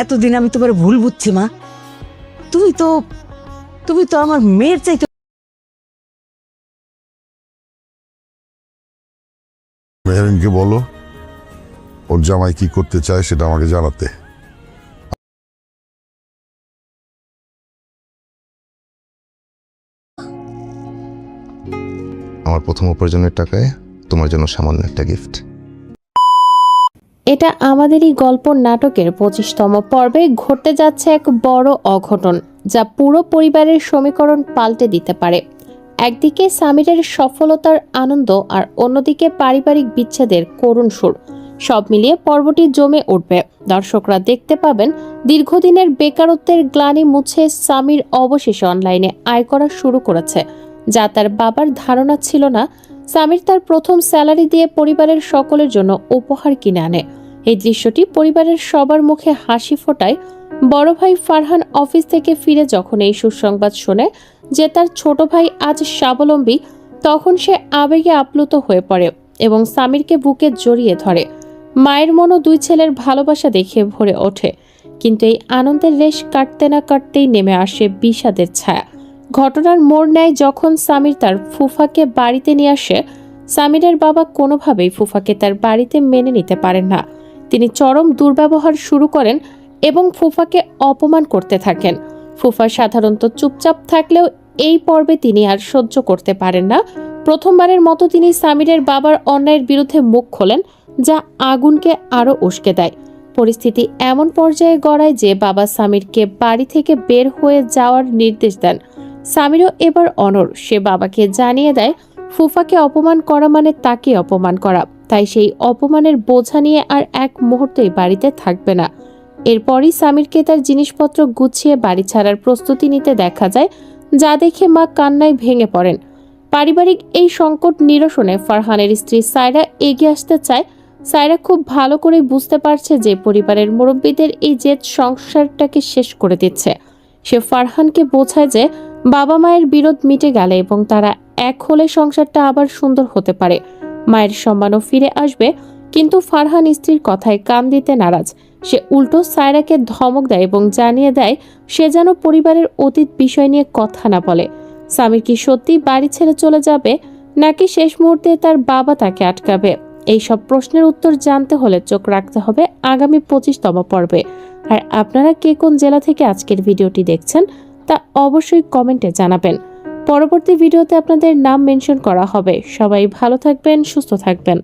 এতদিন আমি তোমার ভুল বুঝছি মা। তুমি তো তুমি তো আমার মেয়ের চাইতে। মেহেরিনকে বলো ওর জামাই কি করতে চায় সেটা আমাকে জানাতে। আমার প্রথম উপার্জনের টাকায় তোমার জন্য সামান্য একটা গিফট। এটা আমাদেরই গল্প নাটকের 25তম পর্বে ঘটতে যাচ্ছে এক বড় অঘটন, যা পুরো পরিবারের সমীকরণ পাল্টে দিতে পারে। একদিকে সামিরের সফলতার আনন্দ আর অন্যদিকে পারিবারিক বিচ্ছেদের করুণ সুর। সব মিলিয়ে পর্বটি জমে উঠবে। দর্শকরা দেখতে পাবেন দীর্ঘদিনের বেকারত্বের গ্লানি মুছে সামির অবশেষে অনলাইনে আয় করা শুরু করেছে, যা তার বাবার ধারণা ছিল না। সামির তার প্রথম স্যালারি দিয়ে পরিবারের সকলের জন্য উপহার কিনে আনে। এই দৃশ্যটি পরিবারের সবার মুখে হাসি ফোটায়। বড় ভাই ফারহান অফিস থেকে ফিরে যখন এই সুসংবাদ শোনে যে তার ছোট ভাই আজ স্বাবলম্বী, তখন সে আবেগে আপ্লুত হয়ে পড়ে এবং সামিরকে বুকে জড়িয়ে ধরে। মায়ের মনও দুই ছেলের ভালোবাসা দেখে ভরে ওঠে, কিন্তু এই আনন্দের রেশ কাটতে না কাটতেই নেমে আসে বিষাদের ছায়া। ঘটনার মোড় নেয় যখন সামির তার ফুফাকে বাড়িতে নিয়ে আসে। সামিরের বাবা কোনোভাবেই ফুফাকে তার বাড়িতে মেনে নিতে পারেন না। তিনি চরম দুর্ব্যবহার শুরু করেন এবং ফুফাকে অপমান করতে থাকেন। ফুফা সাধারণত চুপচাপ থাকলেও এই পর্বে তিনি আর সহ্য করতে পারেন না। প্রথমবারের মতো তিনি সামিরের বাবার অন্যায়ের বিরুদ্ধে মুখ খোলেন, যা আগুনকে আরও উস্কে দেয়। পরিস্থিতি এমন পর্যায়ে গড়ায় যে বাবা সামিরকে বাড়ি থেকে বের হয়ে যাওয়ার নির্দেশ দেন। সামিরও এবার অনড়। সে বাবাকে জানিয়ে দেয় ফুফাকে অপমান করা মানে তাকে অপমান করা, তাই সেই অপমানের বোঝা নিয়ে আর এক মুহূর্তেই বাড়িতে থাকবে না। এরপরই সামিরকে তার জিনিসপত্র গুছিয়ে বাড়ি ছাড়ার প্রস্তুতি নিতে দেখা যায়, যা দেখে মা কান্নায় ভেঙে পড়েন। পারিবারিক এই সংকট নিরসনে ফারহানের স্ত্রী সায়রা এগিয়ে আসতে চায়। সায়রা খুব ভালো করে বুঝতে পারছে যে পরিবারের মুরব্বীদের এই জেদ সংসারটাকে শেষ করে দিচ্ছে। সে ফারহানকে বোঝায় যে বাবা মায়ের বিরোধ মিটে গেলে এবং তারা এক হলে সংসারটা আবার সুন্দর হতে পারে, মায়ের সম্মানও ফিরে আসবে। কিন্তু ফারহান স্ত্রীর কথায় কান দিতে নারাজ। সে উল্টো সায়রাকে ধমক দেয় এবং জানিয়ে দেয় সে যেন পরিবারের অতীত বিষয় নিয়ে কথা না বলে। সামির কি সত্যি বাড়ি ছেড়ে চলে যাবে, নাকি শেষ মুহূর্তে তার বাবা তাকে আটকাবে? এই সব প্রশ্নের উত্তর জানতে হলে চোখ রাখতে হবে আগামী 25তম পর্বে। আর আপনারা কে কোন জেলা থেকে আজকের ভিডিওটি দেখছেন তা অবশ্যই কমেন্টে জানাবেন। পরবর্তী ভিডিওতে আপনাদের নাম মেনশন করা হবে। সবাই ভালো থাকবেন, সুস্থ থাকবেন।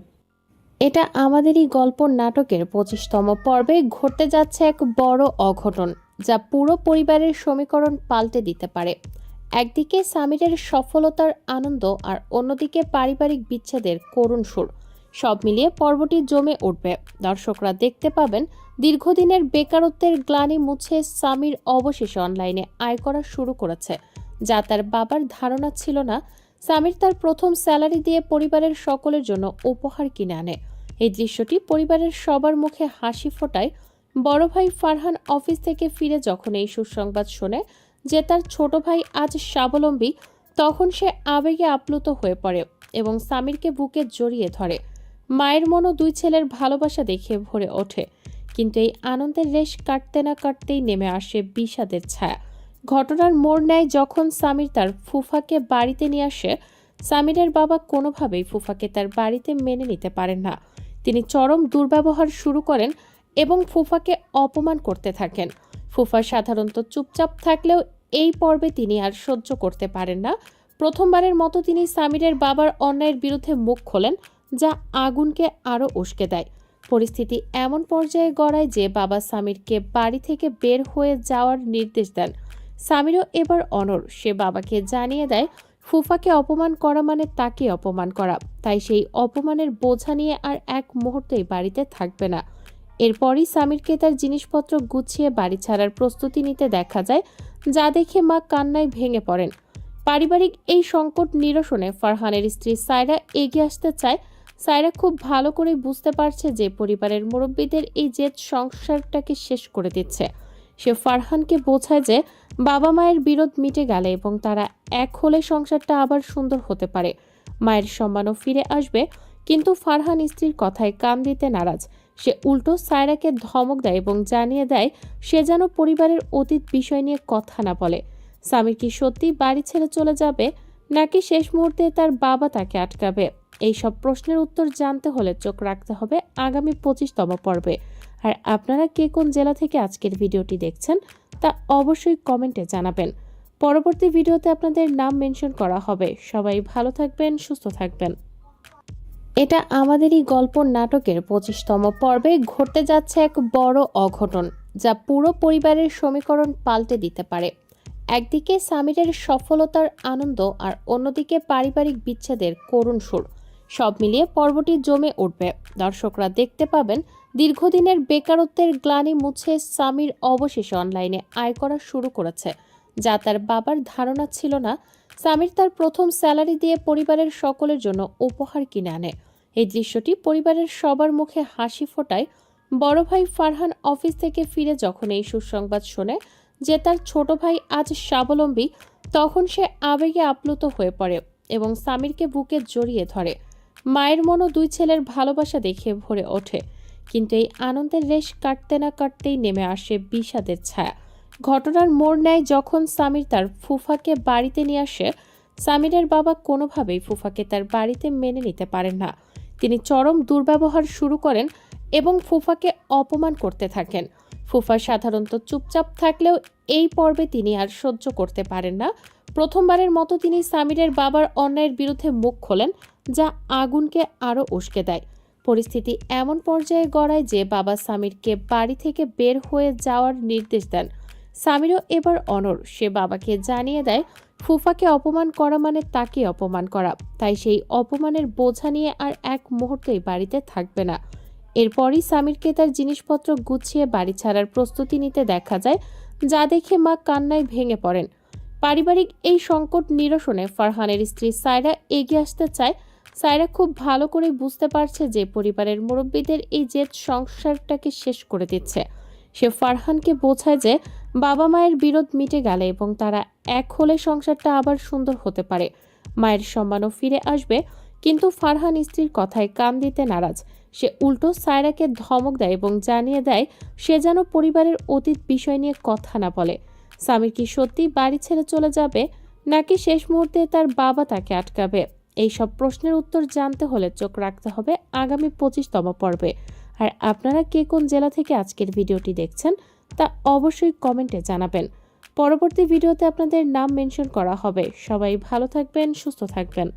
এটা আমাদেরই গল্প নাটকের 25তম পর্বে ঘটতে যাচ্ছে এক বড় অঘটন, যা পুরো পরিবারের সমীকরণ পাল্টে দিতে পারে। একদিকে সামিরের সফলতার আনন্দ আর অন্যদিকে পারিবারিক বিচ্ছেদের করুণ সুর। সব মিলিয়ে পর্বটি জমে উঠবে। দর্শকরা দেখতে পাবেন দীর্ঘদিনের বেকারত্বের গ্লানি মুছে সামির অবশেষে অনলাইনে আয় করা শুরু করেছে, যা তার বাবার ধারণা ছিল না। সামির তার প্রথম স্যালারি দিয়ে পরিবারের সকলের জন্য উপহার কিনে আনে। এই দৃশ্যটি পরিবারের সবার মুখে হাসি ফোটায়। বড় ভাই ফারহান অফিস থেকে ফিরে যখন এই সুসংবাদ শোনে যে তার ছোট ভাই আজ স্বাবলম্বী, তখন সে আবেগে আপ্লুত হয়ে পড়ে এবং সামিরকে বুকে জড়িয়ে ধরে। মায়ের মনও দুই ছেলের ভালোবাসা দেখে ভরে ওঠে, কিন্তু এই আনন্দের রেশ কাটতে না কাটতেই নেমে আসে বিষাদের ছায়া। ঘটনার মোড় নেয় যখন সামির তার ফুফাকে বাড়িতে নিয়ে আসে। সামিরের বাবা কোনোভাবেই ফুফাকে তার বাড়িতে মেনে নিতে পারেন না। তিনি চরম দুর্ব্যবহার শুরু করেন এবং ফুফাকে অপমান করতে থাকেন। ফুফা সাধারণত চুপচাপ থাকলেও এই পর্বে তিনি আর সহ্য করতে পারেন না। প্রথমবারের মতো তিনি সামিরের বাবার অন্যায়ের বিরুদ্ধে মুখ খোলেন, যা আগুনকে আরও উস্কে দেয়। পরিস্থিতি এমন পর্যায়ে গড়ায় যে বাবা সামিরকে বাড়ি থেকে বের হয়ে যাওয়ার নির্দেশ দেন। সামিরও এবার অনড়। সে বাবাকে জানিয়ে দেয় ফুফাকে অপমান করা মানে তাকে অপমান করা, তাই সেই অপমানের বোঝা নিয়ে আর এক মুহূর্তেই বাড়িতে থাকবে না। এরপরই সামিরকে তার জিনিসপত্র গুছিয়ে বাড়ি ছাড়ার প্রস্তুতি নিতে দেখা যায়, যা দেখে মা কান্নায় ভেঙে পড়েন। পারিবারিক এই সংকট নিরসনে ফারহানের স্ত্রী সায়রা এগিয়ে আসতে চায়। সায়রা খুব ভালো করে বুঝতে পারছে যে পরিবারের মুরব্বীদের এই জেদ সংসারটাকে শেষ করে দিচ্ছে। সে ফারহানকে বোঝায় যে বাবা মায়ের বিরোধ মিটে গেলে এবং তারা এক হলে সংসারটা আবার সুন্দর হতে পারে, মায়ের সম্মানও ফিরে আসবে। কিন্তু ফারহান স্ত্রীর কথায় কান দিতে নারাজ। সে উল্টো সায়রাকে ধমক দেয় এবং জানিয়ে দেয় সে যেন পরিবারের অতীত বিষয় নিয়ে কথা না বলে। সামির কি সত্যি বাড়ি ছেড়ে চলে যাবে নাকি শেষ মুহূর্তে তার বাবা তাকে আটকাবে? এই সব প্রশ্নের উত্তর জানতে হলে চোখ রাখতে হবে আগামী 25তম পর্বে। আর আপনারা কে কোন জেলা থেকে আজকের ভিডিওটি দেখছেন তা অবশ্যই কমেন্টে জানাবেন। পরবর্তী ভিডিওতে আপনাদের নাম মেনশন করা হবে। সবাই ভালো থাকবেন, সুস্থ থাকবেন। এটা আমাদেরই গল্প নাটকের 25তম পর্বে ঘটতে যাচ্ছে এক বড় অঘটন, যা পুরো পরিবারের সমীকরণ পাল্টে দিতে পারে। একদিকে সামিরের সফলতার আনন্দ আর অন্যদিকে পারিবারিক বিচ্ছেদের করুণ সুর। সব মিলিয়ে পর্বটি জমে উঠবে। দর্শকরা দেখতে পাবেন দীর্ঘদিনের বেকারত্বের গ্লানি মুছে সামির অবশেষে অনলাইনে আয় করা শুরু করেছে, যা তার বাবার ধারণা ছিল না। সামির তার প্রথম স্যালারি দিয়ে পরিবারের সকলের জন্য উপহার কিনে আনে। এই দৃশ্যটি পরিবারের সবার মুখে হাসি ফোটায়। বড় ভাই ফারহান অফিস থেকে ফিরে যখন এই সুসংবাদ শোনে যে তার ছোট ভাই আজ স্বাবলম্বী, তখন সে আবেগে আপ্লুত হয়ে পড়ে এবং সামিরকে বুকে জড়িয়ে ধরে। মায়ের মনও দুই ছেলের ভালোবাসা দেখে ভরে ওঠে, কিন্তু এই আনন্দের রেশ কাটতে না কাটতেই নেমে আসে বিষাদের ছায়া। ঘটনার মোড় নেয় যখন সামির তার ফুফাকে বাড়িতে নিয়ে আসে। সামিরের বাবা কোনোভাবেই ফুফাকে তার বাড়িতে মেনে নিতে পারেন না। তিনি চরম দুর্ব্যবহার শুরু করেন এবং ফুফাকে অপমান করতে থাকেন। ফুফা সাধারণত চুপচাপ থাকলেও এই পর্বে তিনি আর সহ্য করতে পারেন না। প্রথমবারের মতো তিনি সামিরের বাবার অন্যায়ের বিরুদ্ধে মুখ খোলেন, যা আগুনকে আরও উস্কে দেয়। পরিস্থিতি এমন পর্যায়ে গড়ায় যে বাবা সামিরকে বাড়ি থেকে বের হয়ে যাওয়ার নির্দেশ দেন। সামিরও এবার অনড়। সে বাবাকে জানিয়ে দেয় ফুফাকে অপমান করা মানে তাকে অপমান করা, তাই সেই অপমানের বোঝা নিয়ে আর এক মুহূর্তেই বাড়িতে থাকবে না। এরপরই সামিরকে তার জিনিসপত্র গুছিয়ে বাড়ি ছাড়ার প্রস্তুতি নিতে দেখা যায়, যা দেখে মা কান্নায় ভেঙে পড়েন। পারিবারিক এই সংকট নিরসনে ফারহানের স্ত্রী সায়রা এগিয়ে আসতে চায়। সায়রা খুব ভালো করে বুঝতে পারছে যে পরিবারের মুরব্বীদের এই জেদ সংসারটাকে শেষ করে দিচ্ছে। সে ফারহানকে বোঝায় যে বাবা মায়ের বিরোধ মিটে গেলে এবং তারা এক হলে সংসারটা আবার সুন্দর হতে পারে, মায়ের সম্মানও ফিরে আসবে। কিন্তু ফারহান স্ত্রীর কথায় কান দিতে নারাজ। সে উল্টো সায়রাকে ধমক দেয় এবং জানিয়ে দেয় সে যেন পরিবারের অতীত বিষয় নিয়ে কথা না বলে। সামির কি সত্যি বাড়ি ছেড়ে চলে যাবে নাকি শেষ মুহূর্তে তার বাবা তাকে আটকাবে? এই সব প্রশ্নের উত্তর জানতে হলে চোখ রাখতে হবে আগামী 25তম পর্বে। আর আপনারা কে কোন জেলা থেকে আজকের ভিডিওটি দেখছেন তা অবশ্যই কমেন্টে জানাবেন। পরবর্তী ভিডিওতে আপনাদের নাম মেনশন করা হবে। সবাই ভালো থাকবেন, সুস্থ থাকবেন।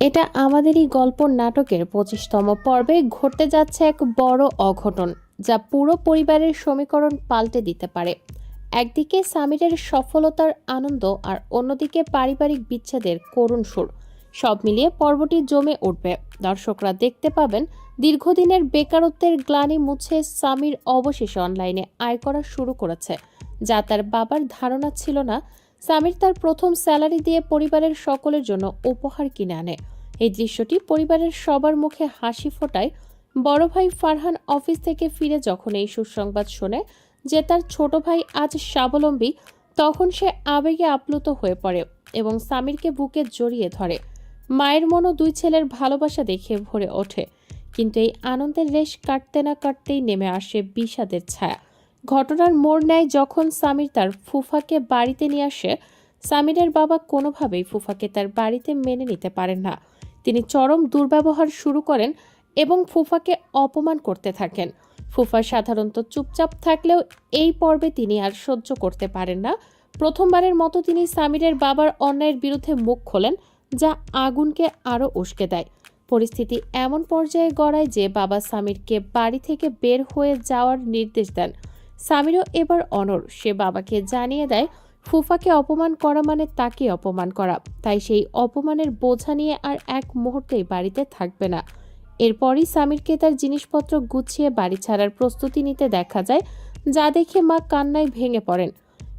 এটা আমাদেরই গল্প নাটকের 25তম পর্বে ঘটতে যাচ্ছে এক বড় অঘটন, যা পুরো পরিবারের সমীকরণ পাল্টে দিতে পারে। একদিকে সামিরের সফলতার আনন্দ আর অন্যদিকে পারিবারিক বিচ্ছেদের করুণ সুর। সব মিলিয়ে পর্বটি জমে উঠবে। দর্শকরা দেখতে পাবেন দীর্ঘদিনের বেকারত্বের গ্লানি মুছে সামির অবশেষে অনলাইনে আয় করা শুরু করেছে, যা তার বাবার ধারণা ছিল না। সামির তার প্রথম স্যালারি দিয়ে পরিবারের সকলের জন্য উপহার কিনে আনে। এই দৃশ্যটি পরিবারের সবার মুখে হাসি ফোটায়। বড় ভাই ফারহান অফিস থেকে ফিরে যখন এই সুসংবাদ শোনে যে তার ছোট ভাই আজ স্বাবলম্বী, তখন সে আবেগে আপ্লুত হয়ে পড়ে এবং সামিরকে বুকে জড়িয়ে ধরে। মায়ের মনও দুই ছেলের ভালোবাসা দেখে ভরে ওঠে, কিন্তু এই আনন্দের রেশ কাটতে না কাটতেই নেমে আসে বিষাদের ছায়া। ঘটনার মোড় নেয় যখন সামির তার ফুফাকে বাড়িতে নিয়ে আসে। সামিরের বাবা কোনোভাবেই ফুফাকে তার বাড়িতে মেনে নিতে পারেন না। তিনি চরম দুর্ব্যবহার শুরু করেন এবং ফুফাকে অপমান করতে থাকেন। ফুফা সাধারণত চুপচাপ থাকলেও এই পর্বে তিনি আর সহ্য করতে পারেন না। প্রথমবারের মতো তিনি সামিরের বাবার অন্যায়ের বিরুদ্ধে মুখ খোলেন, যা আগুনকে আরও উস্কে দেয়। পরিস্থিতি এমন পর্যায়ে গড়ায় যে বাবা সামিরকে বাড়ি থেকে বের হয়ে যাওয়ার নির্দেশ দেন। সামিরও এবার অনড়। সে বাবাকে জানিয়ে দেয় ফুফাকে অপমান করা মানে তাকে অপমান করা, তাই সেই অপমানের বোঝা নিয়ে আর এক মুহূর্তেই বাড়িতে থাকবে না। এরপরই সামিরকে তার জিনিসপত্র গুছিয়ে বাড়ি ছাড়ার প্রস্তুতি নিতে দেখা যায়, যা দেখে মা কান্নায় ভেঙে পড়েন।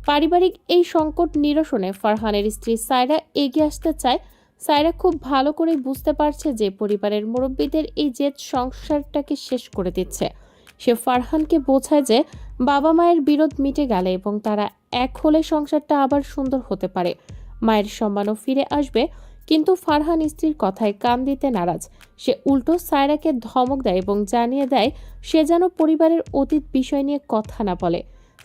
পারিবারিক এই সংকট নিরসনে ফারহানের স্ত্রী সায়রা এগিয়ে আসতে চায়। সায়রা খুব ভালো করে বুঝতে পারছে যে পরিবারের মুরব্বীদের এই জেদ সংসারটাকে শেষ করে দিচ্ছে। সে ফারহানকে বোঝায় যে বাবা মায়ের বিরোধ মিটে গেলে এবং তারা এক হলে সংসারটা আবার সুন্দর হতে পারে, মায়ের সম্মানও ফিরে আসবে। কিন্তু ফারহান স্ত্রীর কথায় কান দিতে নারাজ। সে উল্টো সায়রাকে ধমক দেয় এবং জানিয়ে দেয় সে যেন পরিবারের অতীত বিষয় নিয়ে কথা না বলে।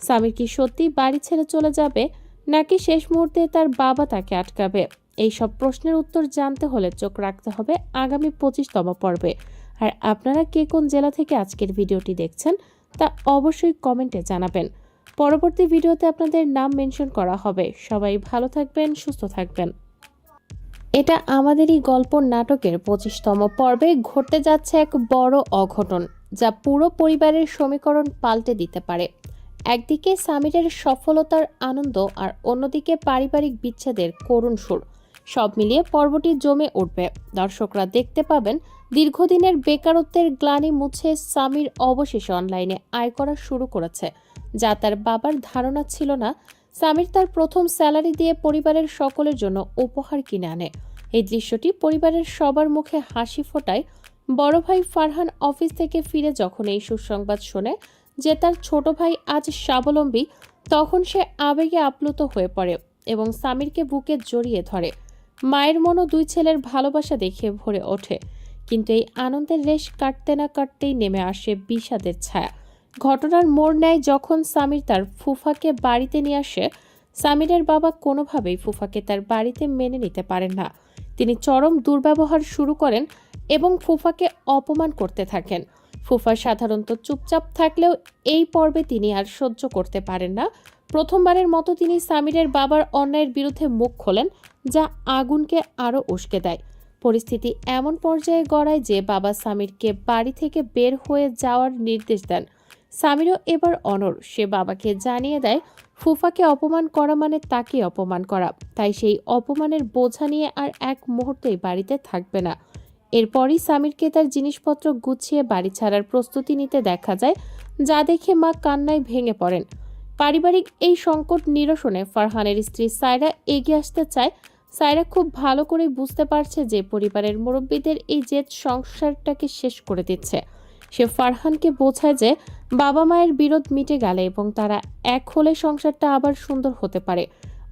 সামির কি সত্যি বাড়ি ছেড়ে চলে যাবে, নাকি শেষ মুহূর্তে তার বাবা তাকে আটকাবে? এই সব প্রশ্নের উত্তর জানতে হলে চোখ রাখতে হবে আগামী 25তম পর্বে। আর আপনারা কে কোন জেলা থেকে আজকের ভিডিওটি দেখছেন তা অবশ্যই কমেন্টে জানাবেন। পরবর্তী ভিডিওতে আপনাদের নাম মেনশন করা হবে। সবাই ভালো থাকবেন, সুস্থ থাকবেন। এটা আমাদেরই গল্প নাটকের 25তম পর্বে ঘটতে যাচ্ছে এক বড় অঘটন, যা পুরো পরিবারের সমীকরণ পাল্টে দিতে পারে। একদিকে সামিরের সফলতার আনন্দ আর অন্যদিকে পারিবারিক বিচ্ছেদের করুণ সুর। সব মিলিয়ে পর্বটি জমে উঠবে। দর্শকরা দেখতে পাবেন দীর্ঘদিনের বেকারত্বের গ্লানি মুছে সামির অবশেষে অনলাইনে আয় করা শুরু করেছে, যা তার বাবার ধারণা ছিল না। সামির তার প্রথম স্যালারি দিয়ে পরিবারের সকলের জন্য উপহার কিনে আনে। এই দৃশ্যটি পরিবারের সবার মুখে হাসি ফোটায়। বড় ভাই ফারহান অফিস থেকে ফিরে যখন এই সুসংবাদ শোনে যে তার ছোট ভাই আজ স্বাবলম্বী, তখন সে আবেগে আপ্লুত হয়ে পড়ে এবং সামিরকে বুকে জড়িয়ে ধরে। মায়ের মনও দুই ছেলের ভালোবাসা দেখে ভরে ওঠে। কিন্তু এই আনন্দের রেশ কাটতে না কাটতেই নেমে আসে বিষাদের ছায়া। ঘটনার মোড় নেয় যখন সামির তার ফুফাকে বাড়িতে নিয়ে আসে। সামিরের বাবা কোনোভাবেই ফুফাকে তার বাড়িতে মেনে নিতে পারেন না। তিনি চরম দুর্ব্যবহার শুরু করেন এবং ফুফাকে অপমান করতে থাকেন। ফুফা সাধারণত চুপচাপ থাকলেও এই পর্বে তিনি আর সহ্য করতে পারেন না। প্রথমবারের মতো তিনি সামিরের বাবার অন্যায়ের বিরুদ্ধে মুখ খোলেন, যা আগুনকে আরও উস্কে দেয়। পরিস্থিতি এমন পর্যায়ে গড়ায় যে বাবা সামিরকে বাড়ি থেকে বের হয়ে যাওয়ার নির্দেশ দেন। সামিরও এবার অনড়। সে বাবাকে জানিয়ে দেয় ফুফাকে অপমান করা মানে তাকে অপমান করা, তাই সেই অপমানের বোঝা নিয়ে আর এক মুহূর্তেই বাড়িতে থাকবে না। এরপরই সামিরকে তার জিনিসপত্র গুছিয়ে বাড়ি ছাড়ার প্রস্তুতি নিতে দেখা যায়, যা দেখে মা কান্নায় ভেঙে পড়েন। পারিবারিক এই সংকট নিরসনে ফারহানের স্ত্রী সায়রা এগিয়ে আসতে চায়। সায়রা খুব ভালো করে বুঝতে পারছে যে পরিবারের মুরব্বীদের এই জেদ সংসারটাকে শেষ করে দিচ্ছে। সে ফারহানকে বোঝায় যে বাবা মায়ের বিরোধ মিটে গেলে এবং তারা এক হলে সংসারটা আবার সুন্দর হতে পারে,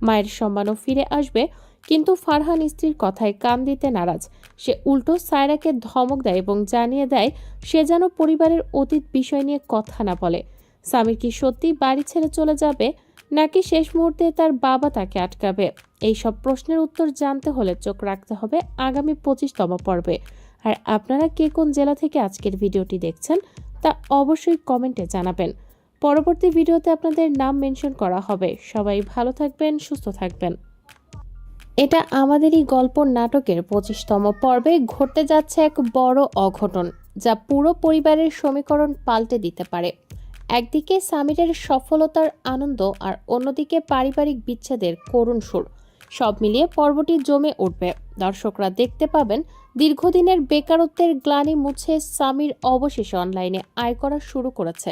মায়ের সম্মানও ফিরে আসবে। কিন্তু ফারহান স্ত্রীর কথায় কান দিতে নারাজ। সে উল্টো সায়রাকে ধমক দেয় এবং জানিয়ে দেয় সে যেন পরিবারের অতীত বিষয় নিয়ে কথা না বলে। সামির কি সত্যি বাড়ি ছেড়ে চলে যাবে, নাকি শেষ মুহূর্তে তার বাবা তাকে আটকাবে? এই সব প্রশ্নের উত্তর জানতে হলে চোখ রাখতে হবে আগামী 25তম পর্বে। আর আপনারা কে কোন জেলা থেকে আজকের ভিডিওটি দেখছেন তা অবশ্যই কমেন্টে জানাবেন। পরবর্তী ভিডিওতে আপনাদের নাম মেনশন করা হবে। সবাই ভালো থাকবেন, সুস্থ থাকবেন। এটা আমাদেরই গল্প নাটকের 25তম পর্বে ঘটতে যাচ্ছে এক বড় অঘটন, যা পুরো পরিবারের সমীকরণ পাল্টে দিতে পারে। একদিকে সামিরের সফলতার আনন্দ আর অন্যদিকে পারিবারিক বিচ্ছেদের করুণ সুর। সব মিলিয়ে পর্বটি জমে উঠবে। দর্শকরা দেখতে পাবেন দীর্ঘদিনের বেকারত্বের গ্লানি মুছে সামির অবশেষে অনলাইনে আয় করা শুরু করেছে,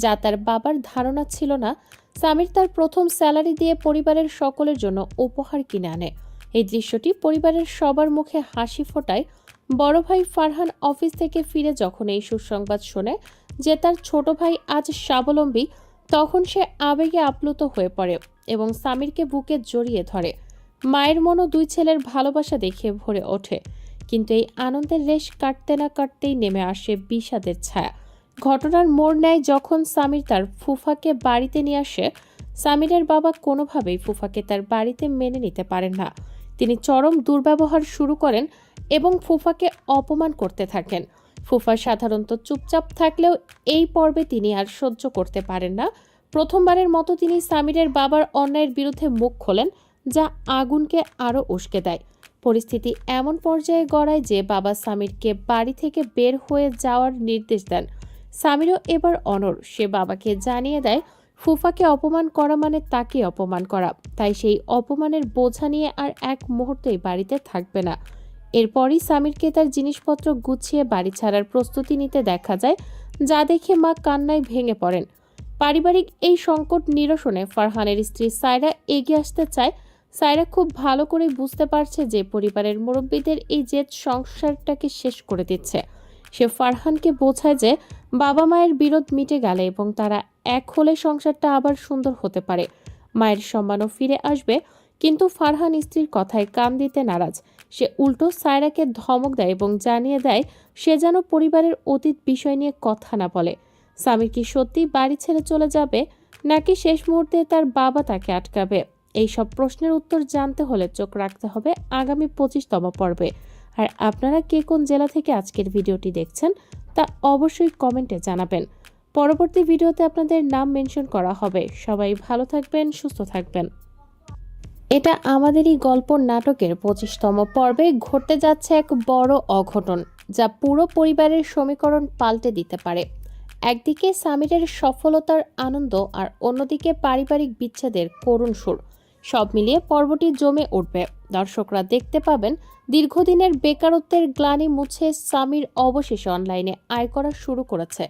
যা তার বাবার ধারণা ছিল না। সামির তার প্রথম স্যালারি দিয়ে পরিবারের সকলের জন্য উপহার কিনে আনে। এই দৃশ্যটি পরিবারের সবার মুখে হাসি ফোটায়। বড় ভাই ফারহান অফিস থেকে ফিরে যখন এই সুসংবাদ শোনে যে তার ছোট ভাই আজ স্বাবলম্বী, তখন সে আবেগে আপ্লুত হয়ে পড়ে এবং সামিরকে বুকে জড়িয়ে ধরে। মায়ের মনও দুই ছেলের ভালোবাসা দেখে ভরে ওঠে। কিন্তু এই আনন্দের রেশ কাটতে না কাটতেই নেমে আসে বিষাদের ছায়া। ঘটনার মোড় নেয় যখন সামির তার ফুফাকে বাড়িতে নিয়ে আসে। সামিরের বাবা কোনোভাবেই ফুফাকে তার বাড়িতে মেনে নিতে পারেন না। তিনি চরম দুর্ব্যবহার শুরু করেন এবং ফুফাকে অপমান করতে থাকেন। ফুফা সাধারণত চুপচাপ থাকলেও এই পর্বে তিনি আর সহ্য করতে পারেন না। প্রথমবারের মতো তিনি সামিরের বাবার অন্যায়ের বিরুদ্ধে মুখ খোলেন, যা আগুনকে আরও উস্কে দেয়। পরিস্থিতি এমন পর্যায়ে গড়ায় যে বাবা সামিরকে বাড়ি থেকে বের হয়ে যাওয়ার নির্দেশ দেন। সামিরও এবার অনড়। সে বাবাকে জানিয়ে দেয় ফুফাকে অপমান করা মানে তাকে অপমান করা, তাই সেই অপমানের বোঝা নিয়ে আর এক মুহূর্তেই বাড়িতে থাকবে না। এরপরই সামিরকে তার জিনিসপত্র গুছিয়ে বাড়ি ছাড়ার প্রস্তুতি নিতে দেখা যায়, যা দেখে মা কান্নায় ভেঙে পড়েন। পারিবারিক এই সংকট নিরসনে ফারহানের স্ত্রী সায়রা এগিয়ে আসতে চায়। সায়রা খুব ভালো করে বুঝতে পারছে যে পরিবারের মুরব্বীদের এই জেদ সংসারটাকে শেষ করে দিচ্ছে। সে ফারহানকে বোঝায় যে বাবা মায়ের বিরোধ মিটে গেলে এবং তারা এক হলে সংসারটা আবার সুন্দর হতে পারে, মায়ের সম্মানও ফিরে আসবে। কিন্তু ফারহান স্ত্রীর কথায় কান দিতে নারাজ। সে উল্টো সায়রাকে ধমক দেয় এবং জানিয়ে দেয় সে যেন পরিবারের অতীত বিষয় নিয়ে কথা না বলে। সামির কি সত্যি বাড়ি ছেড়ে চলে যাবে, নাকি শেষ মুহূর্তে তার বাবা তাকে আটকাবে? এই সব প্রশ্নের উত্তর জানতে হলে চোখ রাখতে হবে আগামী 25তম পর্বে। আর আপনারা কে কোন জেলা থেকে আজকের ভিডিওটি দেখছেন তা অবশ্যই কমেন্টে জানাবেন। পরবর্তী ভিডিওতে আপনাদের নাম মেনশন করা হবে। সবাই ভালো থাকবেন, সুস্থ থাকবেন। এটা আমাদেরই গল্প নাটকের 25তম পর্বে ঘটতে যাচ্ছে এক বড় অঘটন, যা পুরো পরিবারের সমীকরণ পাল্টে দিতে পারে। একদিকে সামিরের সফলতার আনন্দ আর অন্যদিকে পারিবারিক বিচ্ছেদের করুণ সুর। সব মিলিয়ে পর্বটি জমে উঠবে। দর্শকরা দেখতে পাবেন দীর্ঘদিনের বেকারত্বের গ্লানি মুছে সামির অবশেষে অনলাইনে আয় করা শুরু করেছে,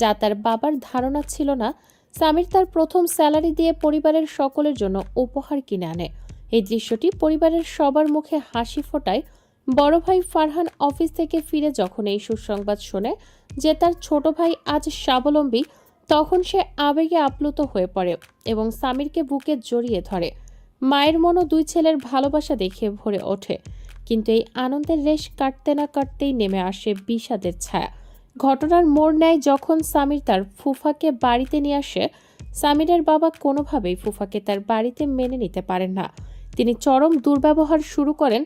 যা তার বাবার ধারণা ছিল না। সামির তার প্রথম স্যালারি দিয়ে পরিবারের সকলের জন্য উপহার কিনে আনে। এই দৃশ্যটি পরিবারের সবার মুখে হাসি ফোটায়। বড় ভাই ফারহান অফিস থেকে ফিরে যখন এই সুসংবাদ শোনে যে তার ছোট ভাই আজ স্বাবলম্বী, তখন সে আবেগে আপ্লুত হয়ে পড়ে এবং সামিরকে বুকে জড়িয়ে ধরে। মায়ের মনও দুই ছেলের ভালোবাসা দেখে ভরে ওঠে। কিন্তু এই আনন্দের রেশ কাটতে না কাটতেই নেমে আসে বিষাদের ছায়া। ঘটনার মোড় নেয় যখন সামির তার ফুফাকে বাড়িতে নিয়ে আসে। সামিরের বাবা কোনোভাবেই ফুফাকে তার বাড়িতে মেনে নিতে পারেন না। তিনি চরম দুর্ব্যবহার শুরু করেন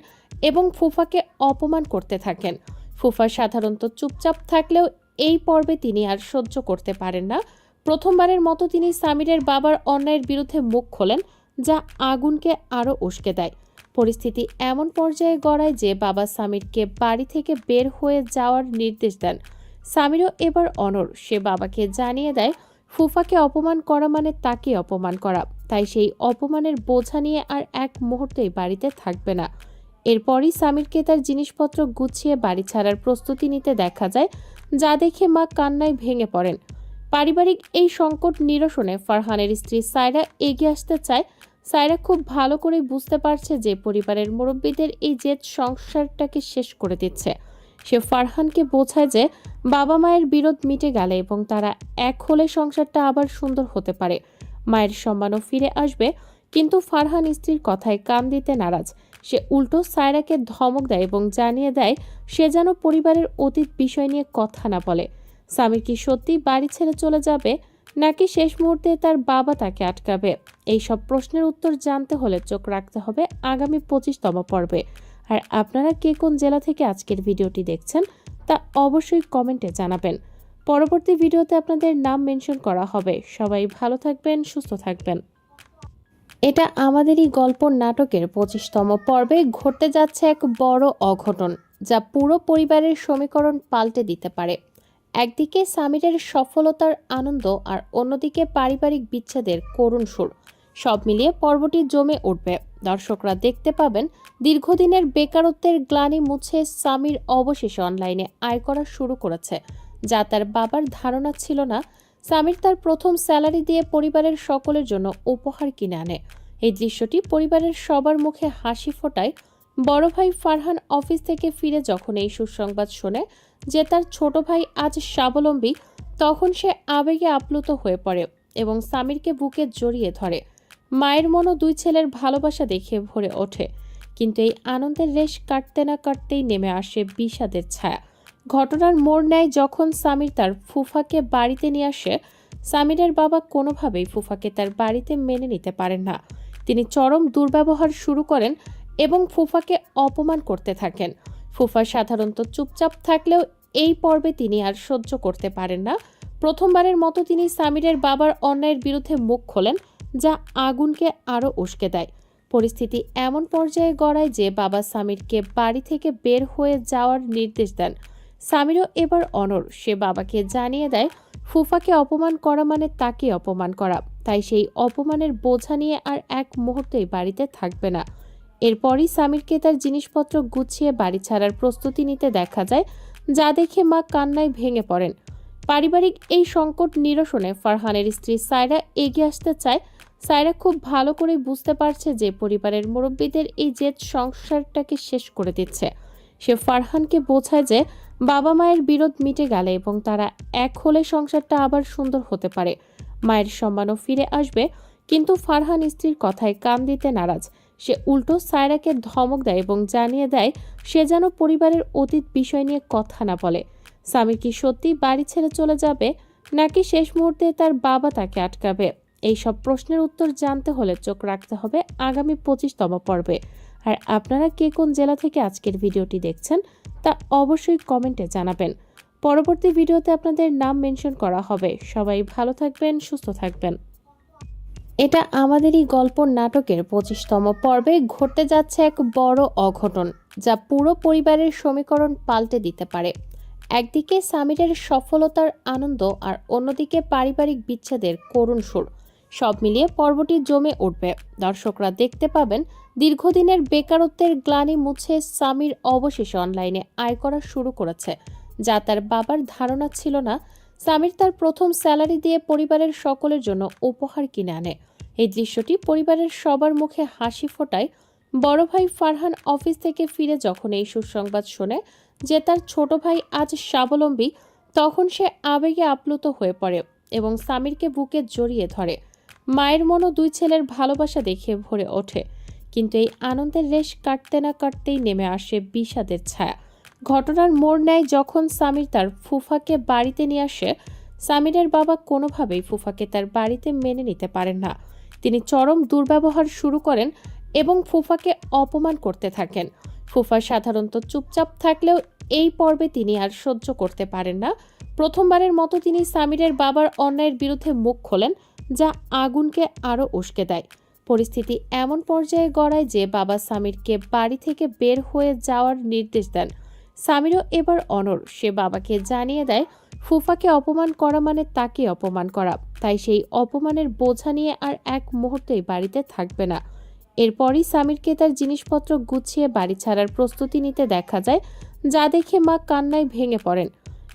এবং ফুফাকে অপমান করতে থাকেন। ফুফা সাধারণত চুপচাপ থাকলেও এই পর্বে তিনি আর সহ্য করতে পারেন না। প্রথমবারের মতো তিনি সামিরের বাবার অন্যায়ের বিরুদ্ধে মুখ খোলেন, যা আগুনকে আরও উস্কে দেয়। পরিস্থিতি এমন পর্যায়ে গড়ায় যে বাবা সামিরকে বাড়ি থেকে বের হয়ে যাওয়ার নির্দেশ দেন। সামিরও এবার অনড়। সে বাবাকে জানিয়ে দেয় ফুফাকে অপমান করা মানে তাকে অপমান করা, তাই সেই অপমানের বোঝা নিয়ে আর এক মুহূর্তেই বাড়িতে থাকবে না। এরপরই সামিরকে তার জিনিসপত্র গুছিয়ে বাড়ি ছাড়ার প্রস্তুতি নিতে দেখা যায়, যা দেখে মা কান্নায় ভেঙে পড়েন। পারিবারিক এই সংকট নিরসনে ফারহানের স্ত্রী সায়রা এগিয়ে আসতে চায়। সায়রা খুব ভালো করে বুঝতে পারছে যে পরিবারের মুরব্বীদের এই জেদ সংসারটাকে শেষ করে দিচ্ছে। সে ফারহানকে বোঝায় যে বাবা মায়ের বিরোধ মিটে গেলে এবং তারা এক হলে সংসারটা আবার সুন্দর হতে পারে, মায়ের সম্মানও ফিরে আসবে। কিন্তু ফারহান স্ত্রীর কথায় কান দিতে নারাজ। সে উল্টো সায়রাকে ধমক দেয় এবং জানিয়ে দেয় সে যেন পরিবারের অতীত বিষয় নিয়ে কথা না বলে। সামির কি সত্যি বাড়ি ছেড়ে চলে যাবে, নাকি শেষ মুহূর্তে তার বাবা তাকে আটকাবে? এই সব প্রশ্নের উত্তর জানতে হলে চোখ রাখতে হবে আগামী 25তম পর্বে। আর আপনারা কে কোন জেলা থেকে আজকের ভিডিওটি দেখছেন তা অবশ্যই কমেন্টে জানাবেন। পরবর্তী ভিডিওতে আপনাদের নাম মেনশন করা হবে। সবাই ভালো থাকবেন, সুস্থ থাকবেন। এটা আমাদেরই গল্প নাটকের 25তম পর্বে ঘটতে যাচ্ছে এক বড় অঘটন, যা পুরো পরিবারের সমীকরণ পাল্টে দিতে পারে। একদিকে সামিরের সফলতার আনন্দ আর অন্যদিকে পারিবারিক বিচ্ছেদের করুণ সুর। সব মিলিয়ে পর্বটি জমে উঠবে। দর্শকরা দেখতে পাবেন দীর্ঘদিনের বেকারত্বের গ্লানি মুছে সামির অবশেষে অনলাইনে আয় করা শুরু করেছে, যা তার বাবার ধারণা ছিল না। সামির তার প্রথম স্যালারি দিয়ে পরিবারের সকলের জন্য উপহার কিনে আনে। এই দৃশ্যটি পরিবারের সবার মুখে হাসি ফোটায়। বড় ভাই ফারহান অফিস থেকে ফিরে যখন এই সুসংবাদ শোনে যে তার ছোট ভাই আজ স্বাবলম্বী, তখন সে আবেগে আপ্লুত হয়ে পড়ে এবং সামিরকে বুকে জড়িয়ে ধরে। মায়ের মনও দুই ছেলের ভালোবাসা দেখে ভরে ওঠে। কিন্তু এই আনন্দের রেশ কাটতে না কাটতেই নেমে আসে বিষাদের ছায়া। ঘটনার মোড় নেয় যখন সামির তার ফুফাকে বাড়িতে নিয়ে আসে। সামিরের বাবা কোনোভাবেই ফুফাকে তার বাড়িতে মেনে নিতে পারেন না। তিনি চরম দুর্ব্যবহার শুরু করেন এবং ফুফাকে অপমান করতে থাকেন। ফুফা সাধারণত চুপচাপ থাকলেও এই পর্বে তিনি আর সহ্য করতে পারেন না। প্রথমবারের মতো তিনি সামিরের বাবার অন্যায়ের বিরুদ্ধে মুখ খোলেন, যা আগুনকে আরও উস্কে দেয়। পরিস্থিতি এমন পর্যায়ে গড়ায় যে বাবা সামিরকে বাড়ি থেকে বের হয়ে যাওয়ার নির্দেশ দেন। সামিরও এবার অনড়। সে বাবাকে জানিয়ে দেয় ফুফাকে অপমান করা মানে তাকে অপমান করা, তাই সেই অপমানের বোঝা নিয়ে আর এক মুহূর্তেই বাড়িতে থাকবে না। এরপরই সামিরকে তার জিনিসপত্র গুছিয়ে বাড়ি ছাড়ার প্রস্তুতি নিতে দেখা যায়, যা দেখে মা কান্নায় ভেঙে পড়েন। পারিবারিক এই সংকট নিরসনে ফারহানের স্ত্রী সায়রা এগিয়ে আসতে চায়। সায়রা খুব ভালো করে বুঝতে পারছে যে পরিবারের মুরব্বীদের এই জেদ সংসারটাকে শেষ করে দিচ্ছে। সে ফারহানকে বোঝায় যে বাবা মায়ের বিরোধ মিটে গেলে এবং তারা এক হলে সংসারটা আবার সুন্দর হতে পারে, মায়ের সম্মানও ফিরে আসবে। কিন্তু ফারহান স্ত্রীর কথায় কান দিতে নারাজ। সে উল্টো সায়রাকে ধমক দেয় এবং জানিয়ে দেয় সে যেন পরিবারের অতীত বিষয় নিয়ে কথা না বলে। সামির কি সত্যি বাড়ি ছেড়ে চলে যাবে নাকি শেষ মুহূর্তে তার বাবা তাকে আটকাবে? এই সব প্রশ্নের উত্তর জানতে হলে চোখ রাখতে হবে আগামী 25তম পর্বে। আর আপনারা কে কোন জেলা থেকে আজকের ভিডিওটি দেখছেন তা অবশ্যই কমেন্টে জানাবেন। পরবর্তী ভিডিওতে আপনাদের নাম মেনশন করা হবে। সবাই ভালো থাকবেন, সুস্থ থাকবেন। এটা আমাদেরই গল্প নাটকের 25তম পর্বে ঘটতে যাচ্ছে এক বড় অঘটন, যা পুরো পরিবারের সমীকরণ পাল্টে দিতে পারে। একদিকে সামিরের সফলতার আনন্দ আর অন্যদিকে পারিবারিক বিচ্ছেদের করুণ সুর। সব মিলিয়ে পর্বটি জমে উঠবে। দর্শকরা দেখতে পাবেন দীর্ঘদিনের বেকারত্বের গ্লানি মুছে সামির অবশেষে অনলাইনে আয় করা শুরু করেছে, যা তার বাবার ধারণা ছিল না। সামির তার প্রথম স্যালারি দিয়ে পরিবারের সকলের জন্য উপহার কিনে আনে। এই দৃশ্যটি পরিবারের সবার মুখে হাসি ফোটায়। বড় ভাই ফারহান অফিস থেকে ফিরে যখন এই সুসংবাদ শোনে যে তার ছোট ভাই আজ স্বাবলম্বী, তখন সে আবেগে আপ্লুত হয়ে পড়ে এবং সামিরকে বুকে জড়িয়ে ধরে। মায়ের মনও দুই ছেলের ভালোবাসা দেখে ভরে ওঠে। কিন্তু এই আনন্দের রেশ কাটতে না কাটতেই নেমে আসে বিষাদের ছায়া। ঘটনার মোড় নেয় যখন সামির তার ফুফাকে বাড়িতে নিয়ে আসে। সামিরের বাবা কোনোভাবেই ফুফাকে তার বাড়িতে মেনে নিতে পারেন না। তিনি চরম দুর্ব্যবহার শুরু করেন এবং ফুফাকে অপমান করতে থাকেন। ফুফা সাধারণত চুপচাপ থাকলেও এই পর্বে তিনি আর সহ্য করতে পারেন না। প্রথমবারের মতো তিনি সামিরের বাবার অন্যায়ের বিরুদ্ধে মুখ খোলেন, যা আগুনকে আরও উস্কে দেয়। পরিস্থিতি এমন পর্যায়ে গড়ায় যে বাবা সামিরকে বাড়ি থেকে বের হয়ে যাওয়ার নির্দেশ দেন। সামিরও এবার অনড়। সে বাবাকে জানিয়ে দেয় ফুফাকে অপমান করা মানে তাকে অপমান করা, তাই সেই অপমানের বোঝা নিয়ে আর এক মুহূর্তেই বাড়িতে থাকবে না। এরপরই সামিরকে তার জিনিসপত্র গুছিয়ে বাড়ি ছাড়ার প্রস্তুতি নিতে দেখা যায়, যা দেখে মা কান্নায় ভেঙে পড়েন।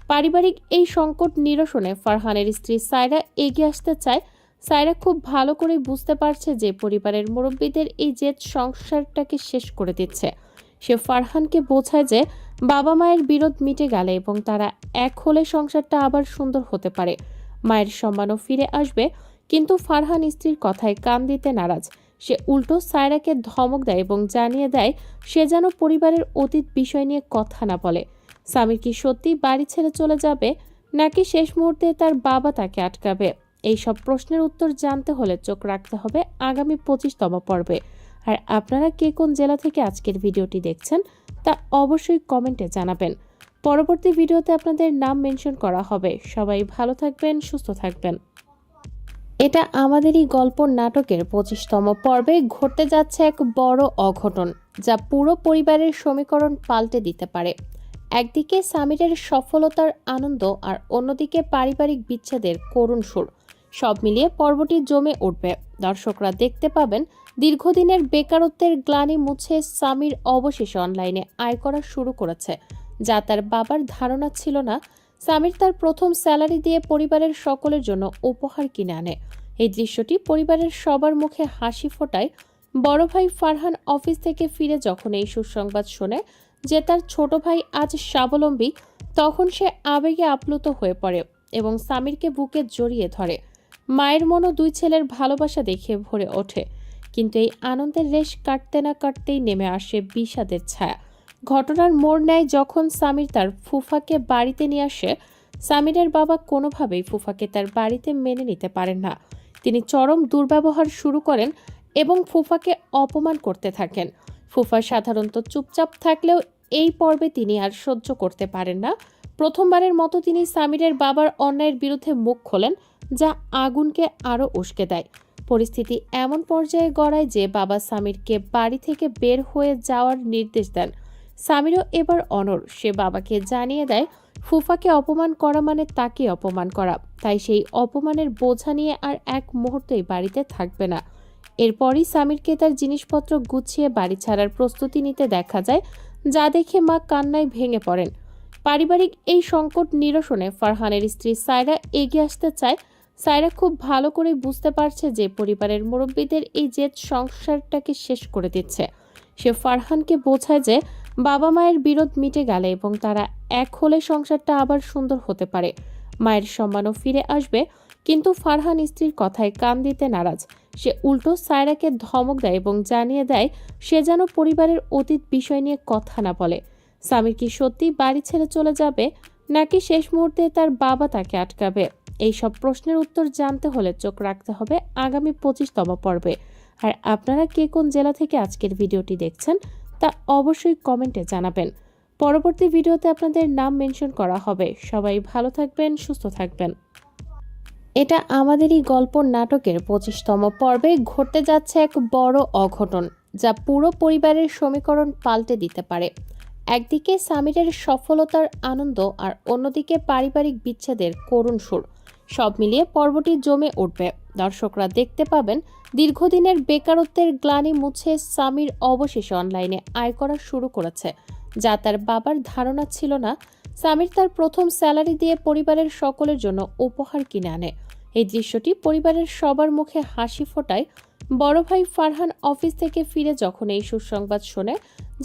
পারিবারিক এই সংকট নিরসনে ফারহানের স্ত্রী সায়রা এগিয়ে আসতে চায়। সায়রা খুব ভালো করে বুঝতে পারছে যে পরিবারের মুরব্বীদের এই জেদ সংসারটাকে শেষ করে দিচ্ছে। সে ফারহানকে বোঝায় যে বাবা মায়ের বিরোধ মিটে গেলে এবং তারা এক হলে সংসারটা আবার সুন্দর হতে পারে। মায়ের সম্মানও ফিরে আসবে। কিন্তু ফারহান স্ত্রীর কথায় কান দিতে নারাজ। সে উল্টো সায়রাকে ধমক দেয় এবং জানিয়ে দেয় সে যেন পরিবারের অতীত বিষয় নিয়ে কথা না বলে। সামির কি সত্যি বাড়ি ছেড়ে চলে যাবে নাকি শেষ মুহূর্তে তার বাবা তাকে আটকাবে? এই সব প্রশ্নের উত্তর জানতে হলে চোখ রাখতে হবে আগামী 25তম পর্বে। আর আপনারা কে কোন জেলা থেকে আজকের ভিডিওটি দেখছেন তা অবশ্যই কমেন্টে জানাবেন। পরবর্তী ভিডিওতে আপনাদের নাম মেনশন করা হবে। সবাই ভালো থাকবেন, সুস্থ থাকবেন। এটা আমাদেরই গল্প নাটকের 25তম পর্বে ঘটতে যাচ্ছে এক বড় অঘটন, যা পুরো পরিবারের সমীকরণ পাল্টে দিতে পারে। একদিকে সামিরের সফলতার আনন্দ আর অন্যদিকে পারিবারিক বিচ্ছেদের করুণ সুর। সব মিলিয়ে পর্বটি জমে উঠবে। দর্শকরা দেখতে পাবেন দীর্ঘদিনের বেকারত্বের গ্লানি মুছে সামির অবশেষে অনলাইনে আয় করা শুরু করেছে, যা তার বাবার ধারণা ছিল না। সামির তার প্রথম স্যালারি দিয়ে পরিবারের সকলের জন্য উপহার কিনে আনে। এই দৃশ্যটি পরিবারের সবার মুখে হাসি ফোটায়। বড় ভাই ফারহান অফিস থেকে ফিরে যখন এই সুসংবাদ শোনে যে তার ছোট ভাই আজ স্বাবলম্বী, তখন সে আবেগে আপ্লুত হয়ে পড়ে এবং সামিরকে বুকে জড়িয়ে ধরে। মায়ের মনও দুই ছেলের ভালোবাসা দেখে ভরে ওঠে। কিন্তু এই আনন্দের রেশ কাটতে না কাটতেই নেমে আসে বিষাদের ছায়া। ঘটনার মোড় নেয় যখন সামির তার ফুফাকে বাড়িতে নিয়ে আসে। সামিরের বাবা কোনোভাবেই ফুফাকে তার বাড়িতে মেনে নিতে পারেন না। তিনি চরম দুর্ব্যবহার শুরু করেন এবং ফুফাকে অপমান করতে থাকেন। ফুফা সাধারণত চুপচাপ থাকলেও এই পর্বে তিনি আর সহ্য করতে পারেন না। প্রথমবারের মতো তিনি সামিরের বাবার অন্যায়ের বিরুদ্ধে মুখ খোলেন, যা আগুনকে আরও উস্কে দেয়। পরিস্থিতি এমন পর্যায়ে গড়ায় যে বাবা সামিরকে বাড়ি থেকে বের হয়ে যাওয়ার নির্দেশ দেন। সামিরও এবার অনড়। সে বাবাকে জানিয়ে দেয় ফুফাকে অপমান করা মানে তাকে অপমান করা, তাই সেই অপমানের বোঝা নিয়ে আর এক মুহূর্তেই বাড়িতে থাকবে না। এরপরই সামিরকে তার জিনিসপত্র গুছিয়ে বাড়ি ছাড়ার প্রস্তুতি নিতে দেখা যায়, যা দেখে মা কান্নায় ভেঙে পড়েন। পারিবারিক এই সংকট নিরসনে ফারহানের স্ত্রী সায়রা এগিয়ে আসতে চায়। সায়রা খুব ভালো করে বুঝতে পারছে যে পরিবারের মুরব্বীদের এই জেদ সংসারটাকে শেষ করে দিচ্ছে। সে ফারহানকে বোঝায় যে বাবা মায়ের বিরোধ মিটে গেলে এবং তারা এক হলে সংসারটা আবার সুন্দর হতে পারে। মায়ের সম্মানও ফিরে আসবে। কিন্তু ফারহান স্ত্রীর কথায় কান দিতে নারাজ। সে উল্টো সায়রাকে ধমক দেয় এবং জানিয়ে দেয় সে যেন পরিবারের অতীত বিষয় নিয়ে কথা না বলে। সামির কি সত্যি বাড়ি ছেড়ে চলে যাবে, নাকি শেষ মুহূর্তে তার বাবা তাকে আটকাবে? এই সব প্রশ্নের উত্তর জানতে হলে চোখ রাখতে হবে আগামী 25তম পর্বে। আর আপনারা কে কোন জেলা থেকে আজকের ভিডিওটি দেখছেন তা অবশ্যই কমেন্টে জানাবেন। পরবর্তী ভিডিওতে আপনাদের নাম মেনশন করা হবে। সবাই ভালো থাকবেন, সুস্থ থাকবেন। এটা আমাদেরই গল্প নাটকের 25তম পর্বে ঘটতে যাচ্ছে এক বড় অঘটন, যা পুরো পরিবারের সমীকরণ পাল্টে দিতে পারে। একদিকে সামিরের সফলতার আনন্দ আর অন্যদিকে পারিবারিক বিচ্ছেদের করুণ সুর। সব মিলিয়ে পর্বটি জমে উঠবে। দর্শকরা দেখতে পাবেন দীর্ঘদিনের বেকারত্বের গ্লানি মুছে সামির অবশেষে অনলাইনে আয় করা শুরু করেছে, যা তার বাবার ধারণা ছিল না। সামির তার প্রথম স্যালারি দিয়ে পরিবারের সকলের জন্য উপহার কিনে আনে। এই দৃশ্যটি পরিবারের সবার মুখে হাসি ফোটায়। বড় ভাই ফারহান অফিস থেকে ফিরে যখন এই সুসংবাদ শোনে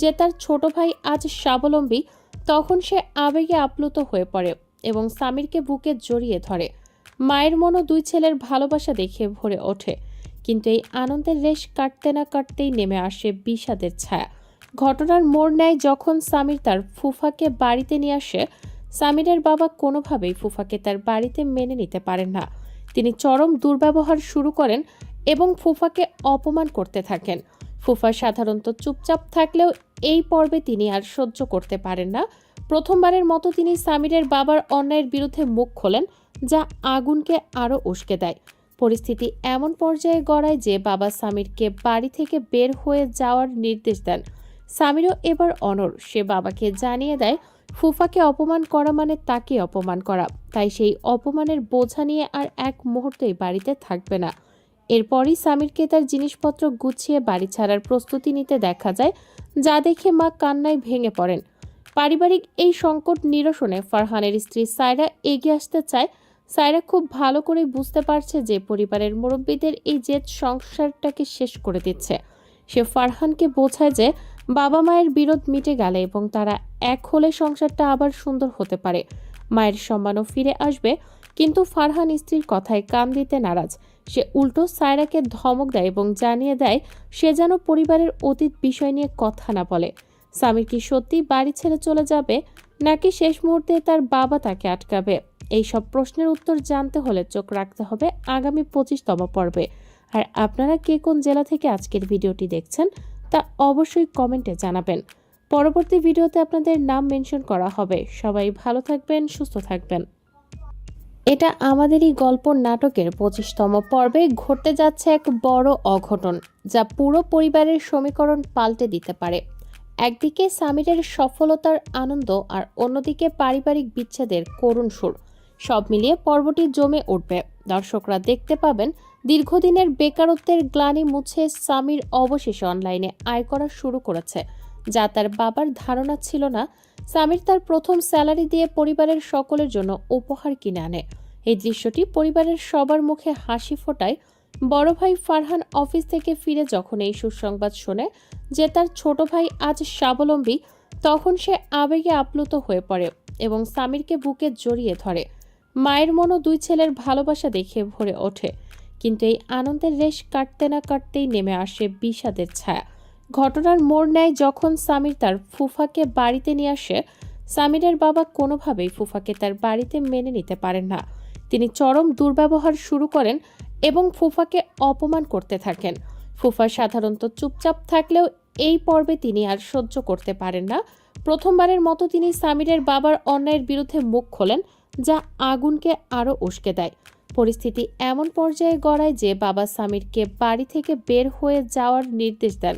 যে তার ছোট ভাই আজ স্বাবলম্বী, তখন সে আবেগে আপ্লুত হয়ে পড়ে এবং সামিরকে বুকে জড়িয়ে ধরে। মায়ের মনও দুই ছেলের ভালোবাসা দেখে ভরে ওঠে। কিন্তু এই আনন্দের রেশ কাটতে না কাটতেই নেমে আসে বিষাদের ছায়া। ঘটনার মোড় নেয় যখন সামির তার ফুফাকে বাড়িতে নিয়ে আসে। সামিরের বাবা কোনোভাবেই ফুফাকে তার বাড়িতে মেনে নিতে পারেন না। তিনি চরম দুর্ব্যবহার শুরু করেন এবং ফুফাকে অপমান করতে থাকেন। ফুফা সাধারণত চুপচাপ থাকলেও এই পর্বে তিনি আর সহ্য করতে পারেন না। প্রথমবারের মতো তিনি সামিরের বাবার অন্যায়ের বিরুদ্ধে মুখ খোলেন, যা আগুনকে আরও উস্কে দেয়। পরিস্থিতি এমন পর্যায়ে গড়ায় যে বাবা সামিরকে বাড়ি থেকে বের হয়ে যাওয়ার নির্দেশ দেন। সামিরও এবার অনড়। সে বাবাকে জানিয়ে দেয় ফুফাকে অপমান করা মানে তাকে অপমান করা, তাই সেই অপমানের বোঝা নিয়ে আর এক মুহূর্তই বাড়িতে থাকবে না। এরপরই সামিরকে তার জিনিসপত্র গুছিয়ে বাড়ি ছাড়ার প্রস্তুতি নিতে দেখা যায়, যা দেখে মা কান্নায় ভেঙে পড়েন। পারিবারিক এই সংকট নিরসনে ফারহানের স্ত্রী সায়রা এগিয়ে আসতে চায়। সায়রা খুব ভালো করে বুঝতে পারছে যে পরিবারের মুরব্বীদের এই জেদ সংসারটাকে শেষ করে দিচ্ছে। সে ফারহানকে বোঝায় যে বাবা মায়ের বিরোধ মিটে গেলে এবং তারা এক হলে সংসারটা আবার সুন্দর হতে পারে। মায়ের সম্মানও ফিরে আসবে। কিন্তু ফারহান স্ত্রীর কথায় কান দিতে নারাজ। সে উল্টো সায়রাকে ধমক দেয় এবং জানিয়ে দেয় সে যেন পরিবারের অতীত বিষয় নিয়ে কথা না বলে। সামির কি সত্যি বাড়ি ছেড়ে চলে যাবে, নাকি শেষ মুহূর্তে তার বাবা তাকে আটকাবে? এই সব প্রশ্নের উত্তর জানতে হলে চোখ রাখতে হবে আগামী 25তম পর্বে। আর আপনারা কে কোন জেলা থেকে আজকের ভিডিওটি দেখছেন তা অবশ্যই কমেন্টে জানাবেন। পরবর্তী ভিডিওতে আপনাদের নাম মেনশন করা হবে। সবাই ভালো থাকবেন, সুস্থ থাকবেন। এটা আমাদেরই গল্প নাটকের 25তম পর্বে ঘটতে যাচ্ছে এক বড় অঘটন, যা পুরো পরিবারের সমীকরণ পাল্টে দিতে পারে। একদিকে সামিরের সফলতার আনন্দ আর অন্যদিকে পারিবারিক বিচ্ছেদের করুণ সুর। সব মিলিয়ে পর্বটি জমে উঠবে। দর্শকরা দেখতে পাবেন দীর্ঘদিনের বেকারত্বের গ্লানি মুছে সামির অবশেষে অনলাইনে আয় করা শুরু করেছে, যা তার বাবার ধারণা ছিল না। সামির তার প্রথম স্যালারি দিয়ে পরিবারের সকলের জন্য উপহার কিনে আনে। এই দৃশ্যটি পরিবারের সবার মুখে হাসি ফোটায়। বড় ভাই ফারহান অফিস থেকে ফিরে যখন এই সুসংবাদ শোনে যে তার ছোট ভাই আজ স্বাবলম্বী, তখন সে আবেগে আপ্লুত হয়ে পড়ে এবং সামিরকে বুকে জড়িয়ে ধরে। মায়ের মনও দুই ছেলের ভালোবাসা দেখে ভরে ওঠে। কিন্তু এই আনন্দের রেশ কাটতে না কাটতেই নেমে আসে বিষাদের ছায়া। ঘটনার মোড় নেয় যখন সামির তার ফুফাকে বাড়িতে নিয়ে আসে। সামিরের বাবা কোনোভাবেই ফুফাকে তার বাড়িতে মেনে নিতে পারেন না। তিনি চরম দুর্ব্যবহার শুরু করেন এবং ফুফাকে অপমান করতে থাকেন। ফুফা সাধারণত চুপচাপ থাকলেও এই পর্বে তিনি আর সহ্য করতে পারেন না। প্রথমবারের মতো তিনি সামিরের বাবার অন্যায়ের বিরুদ্ধে মুখ খোলেন, যা আগুনকে আরও উস্কে দেয়। পরিস্থিতি এমন পর্যায়ে গড়ায় যে বাবা সামিরকে বাড়ি থেকে বের হয়ে যাওয়ার নির্দেশ দেন।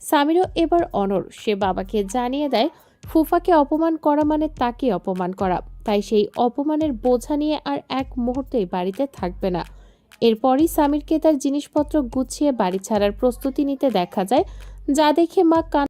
সামিরও এবার অনড়। সে বাবাকে জানিয়ে দেয় ফুফাকে অপমান করা মানে তাকে অপমান করা, তাই সেই অপমানের বোঝা নিয়ে আর এক মুহূর্তই বাড়িতে থাকবে না। এরপরই সামিরকে তার জিনিসপত্র গুছিয়ে বাড়ি ছাড়ার প্রস্তুতি নিতে দেখা যায়, যা দেখে মা